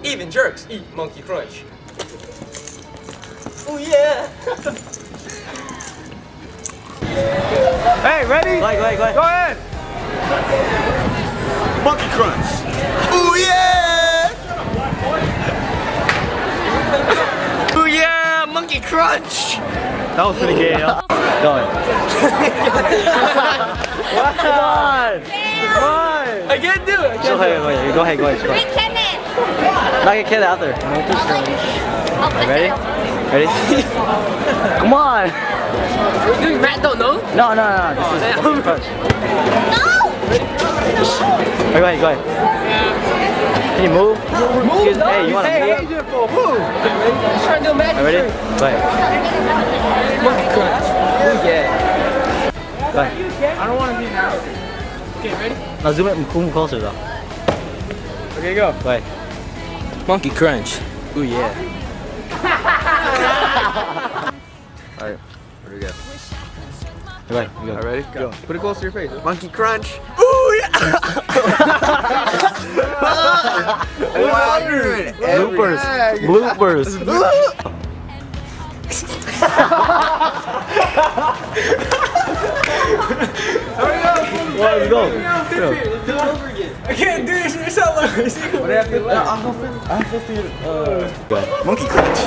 Even jerks eat monkey crunch. Oh yeah! Hey, ready? Go ahead. Go ahead. Monkey crunch. Ooh yeah! Oh yeah! Monkey crunch! That was pretty gay, yo. Go ahead. Come on. Come on. I can't do it! Go ahead. Wait, Kenneth! Not get kid after. Ready? Ready? Come on. We're doing Matt don't know? No. This is monkey crunch. No! Go ahead. Can you move? Hey, you wanna move? Agent for move. I'm trying to do a magic Ready? trick. Go ahead. Monkey crunch. Oh yeah. Go ahead. I don't want to be now. Okay, ready? Now zoom it move closer though. Okay, go. Go ahead. Monkey crunch. Oh yeah. Alright, here we go. Go ahead. You go. All ready? Go. Put it close to your face. Monkey crunch. Ooh yeah! Wow, you're doing it. Bloopers. Bloopers. Let's go. I can't do this yourself. What happened? I'm 15. Monkey crunch.